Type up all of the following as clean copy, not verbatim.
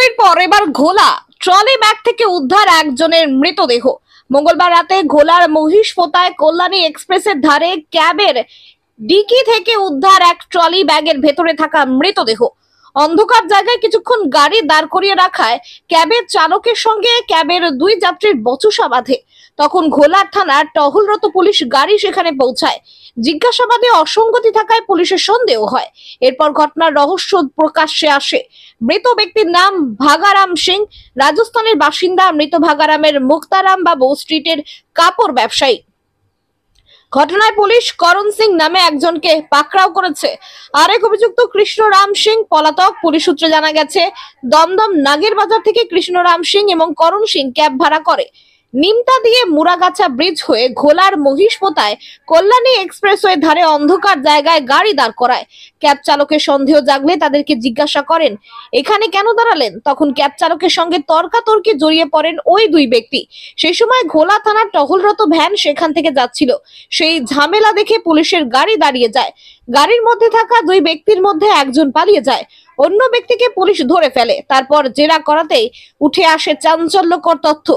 চুরির পর এবার ঘোলা ট্রলি ব্যাগ থেকে উদ্ধার একজনের মৃতদেহ। মঙ্গলবার রাতে ঘোলার মহিষপোতায় কল্যাণী এক্সপ্রেসের ধারে ক্যাবের ডিকি থেকে উদ্ধার এক ট্রলি ব্যাগের ভেতরে থাকা মৃতদেহ। অন্ধকার জায়গায় কিছুক্ষণ গাড়ি দাঁড় করিয়ে রাখায় ক্যাবের চালকের সঙ্গে ক্যাবের দুই যাত্রীর বচসা বাঁধে। তখন ঘোলার থানার টহলরত পুলিশ গাড়ি সেখানে পৌঁছায়। জিজ্ঞাসাবাদে অসঙ্গতি থাকায় পুলিশের সন্দেহ হয়। এরপর ঘটনার রহস্য প্রকাশ্যে আসে। মৃত ব্যক্তির নাম ভাগারাম সিং, রাজস্থানের বাসিন্দা। মৃত ভাগারামের মুক্তারাম বাবু স্ট্রিটের কাপড় ব্যবসায়ী। ঘটনায় পুলিশ করণ সিং নামে একজনকে পাকড়াও করেছে। আরেক অভিযুক্ত কৃষ্ণরাম সিং পলাতক। পুলিশ সূত্রে জানা গেছে, দমদম নাগের বাজার থেকে কৃষ্ণরাম সিং এবং করণ সিং ক্যাব ভাড়া করে নিমতা দিয়ে মুরাগাছা ব্রিজ হয়ে ঘোলার মহিষপোতায় কল্যাণী এক্সপ্রেসওয়ে ধারে অন্ধকার জায়গায় গাড়ি দাঁড় করায়। ক্যাব চালকের সন্দেহ জাগলে তাদেরকে জিজ্ঞাসা করেন, এখানে কেন দাঁড়ালেন? তখন ক্যাব চালকের সঙ্গে তর্কাতর্কি জড়িয়ে পড়েন ওই দুই ব্যক্তি। সেই সময় ঘোলা থানার টহলরত ভ্যান সেখান থেকে যাচ্ছিল। সেই ঝামেলা দেখে পুলিশের গাড়ি দাঁড়িয়ে যায়। গাড়ির মধ্যে থাকা দুই ব্যক্তির মধ্যে একজন পালিয়ে যায়, অন্য ব্যক্তিকে পুলিশ ধরে ফেলে। তারপর জেরা করাতেই উঠে আসে চাঞ্চল্যকর তথ্য।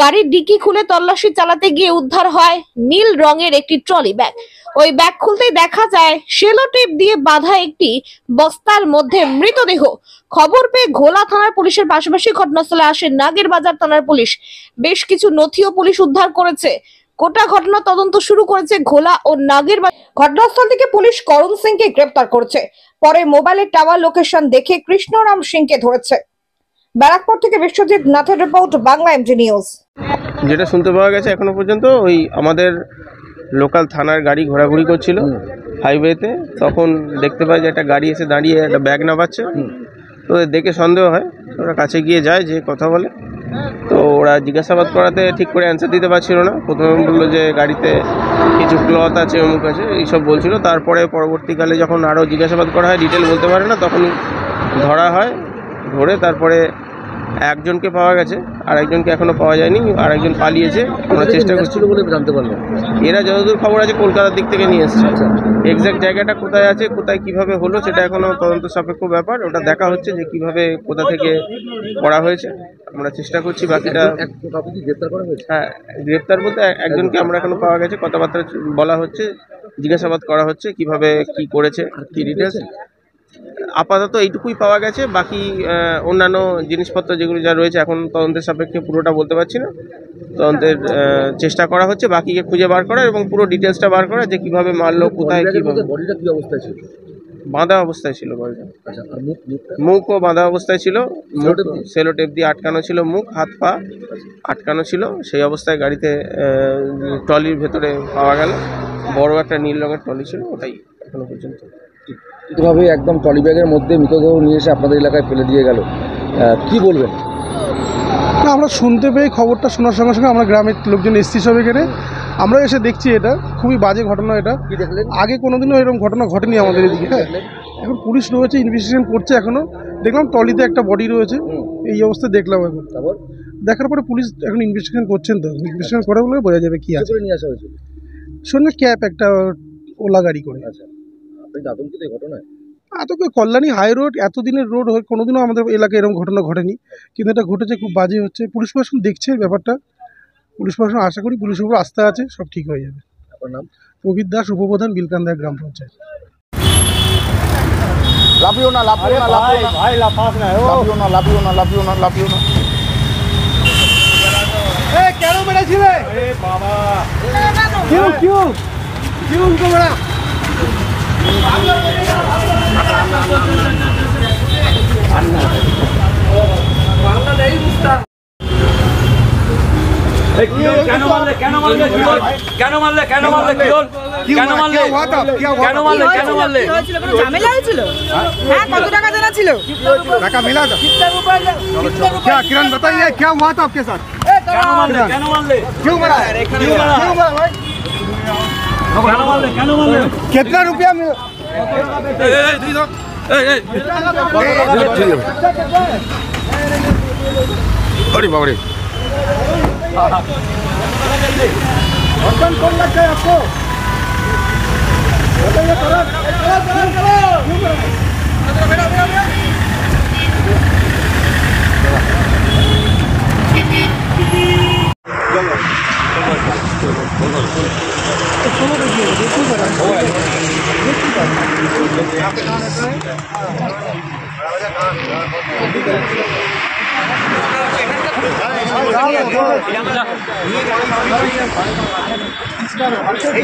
গাড়ির ডিকি খুলে তল্লাশি চালাতে গিয়ে উদ্ধার হয় নীল রঙের একটি ট্রলি ব্যাগ। ওই ব্যাগ খুলতেই দেখা যায় সেলো টেপ দিয়ে বাঁধা একটি বস্তার মধ্যে মৃতদেহ। খবর পেয়ে ঘোলা থানার পুলিশের পাশাপাশি ঘটনাস্থলে আসে নাগের বাজার থানার পুলিশ। বেশ কিছু নথিও পুলিশ উদ্ধার করেছে। গোটা ঘটনা তদন্ত শুরু করেছে ঘোলা ও নাগের বাজার। ঘটনাস্থল থেকে পুলিশ করণ সিংকে গ্রেপ্তার করেছে। পরে মোবাইলের টাওয়ার লোকেশন দেখে কৃষ্ণরাম সিংকে ধরেছে। ব্যারাকপুর থেকে বিশ্বজিৎ নাথের রিপোর্ট, বাংলা এমজি নিউজ। যেটা শুনতে পাওয়া গেছে এখনো পর্যন্ত, ওই আমাদের লোকাল থানার গাড়ি ঘোরাঘুরি করছিল হাইওয়েতে, তখন দেখতে পাই যে একটা গাড়ি এসে দাঁড়িয়ে একটা ব্যাগ নামাচ্ছে। তো দেখে সন্দেহ হয়, ওরা কাছে গিয়ে যায়, যে কথা বলে। তো ওরা জিজ্ঞাসাবাদ করাতে ঠিক করে অ্যান্সার দিতে পারছিল না। প্রথমে বললো যে গাড়িতে কিছু ক্লথ আছে, অমুক আছে, এইসব বলছিল। তারপরে পরবর্তীকালে যখন আরও জিজ্ঞাসাবাদ করা হয়, ডিটেল বলতে পারে না, তখনই ধরা হয়। ধরে তারপরে একজনকে পাওয়া গেছে, আর একজনকে এখনো পাওয়া যায়নি। আর একজন পালিয়েছে, আমরা চেষ্টা করছিল বলে জানতে পারলাম। এরা যতদূর খবর আছে কলকাতার দিক থেকে নিয়ে এসছে। এক্স্যাক্ট জায়গাটা কোথায় আছে, কোথায় কিভাবে হলো, সেটা এখনো তদন্ত সাপেক্ষ ব্যাপার। ওটা দেখা হচ্ছে যে কিভাবে কোথা থেকে করা হয়েছে। আমরা চেষ্টা করছি বাকিটা। হ্যাঁ, গ্রেপ্তার বলতে একজনকে আমরা এখনো পাওয়া গেছে, কথাবার্তা বলা হচ্ছে, জিজ্ঞাসাবাদ করা হচ্ছে কিভাবে কি করেছে, কি ডিটেলস। আপাতত এইটুকুই পাওয়া গেছে। বাকি অন্যান্য জিনিসপত্র যেগুলো যা রয়েছে এখন তদন্তের সাপেক্ষে পুরোটা বলতে পারছি না। তদন্তের চেষ্টা করা হচ্ছে বাকিকে খুঁজে বার করা এবং পুরো ডিটেলসটা বার করা, যে কিভাবে মারলো, কোথায়, কিভাবে। বডিটা কি অবস্থায় ছিল? বাঁধা অবস্থায় ছিল বডিটা। মুখও বাঁধা অবস্থায় ছিল, সেলো টেপ দিয়ে আটকানো ছিল, মুখ হাত পা আটকানো ছিল। সেই অবস্থায় গাড়িতে ট্রলির ভেতরে পাওয়া গেল। বড় একটা নীল রঙের ট্রলি ছিল, ওটাই এখনো পর্যন্ত। এভাবে একদম ট্রলি ব্যাগের মধ্যে মৃতদেহ নিয়ে এসে আপনাদের এলাকায় ফেলে দিয়ে গেল, কি বলবেন? না, আমরা শুনতে পেয়ে খবরটা শোনার সঙ্গে সঙ্গে আমরা গ্রামের লোকজন এসছি সব এখানে। আমরা এসে দেখছি এটা খুবই বাজে ঘটনা। এটা আগে কোনোদিনও এরকম ঘটনা ঘটেনি আমাদের এদিকে। হ্যাঁ, এখন পুলিশ রয়েছে, ইনভেস্টিগেশন করছে। এখনো দেখলাম ট্রলিতে একটা বডি রয়েছে, এই অবস্থায় দেখলাম। এখন দেখার পরে পুলিশ এখন ইনভেস্টিগেশন করছেন। তো ইনভেস্টিগেশন করে বলে বোঝা যাবে কি আছে। নিয়ে আসা হয়েছিল সঙ্গে ক্যাব একটা ওলা গাড়ি করে। আচ্ছা, আপনি আতঙ্কিত এই ঘটনায়? আতঙ্ক, কল্যাণী হাই রোড এতদিনের রোড হয়ে কোনোদিনও আমাদের এলাকায় এরকম ঘটনা ঘটেনি, কিন্তু এটা ঘটেছে, খুব বাজে হচ্ছে। পুলিশ প্রশাসন দেখছে ব্যাপারটা। পুলিশ প্রশাসন, আশা করি পুলিশের উপর আস্থা আছে, সব ঠিক হয়ে যাবে। আপনার নাম? প্রবীর দাস, উপপ্রধান, বিলকান্দা গ্রাম পঞ্চায়েত। লাফিও না, লাফিও না, লাফিও না ভাই, লাফাস না, লাফিও না, লাফিও না, লাফিও না, লাফিও না। এই কেন মেরেছিলে? আরে বাবা, কিউ কিউ কিউ উनको মেরা। বাংলা নেই বুঝতা। কেন মারলে কেন মারলে কেন মারলে কেন মারলে কেন মারলে কেন মারলে কেন মারলে কোনো ঝামেলা হয়েছিল? হ্যাঁ, কত টাকা জানা ছিল? টাকা मिला था? कितना रुपए? क्या किरण बताइए, क्या हुआ था आपके साथ? কেন মারলে কেন মারলে क्यों मारा? क्यों मारा भाई? কেন মারলে কেন মারলে कितना रुपया मिला? अरे बाबा रे, कौन लगता है आपको? बताइए। करो এই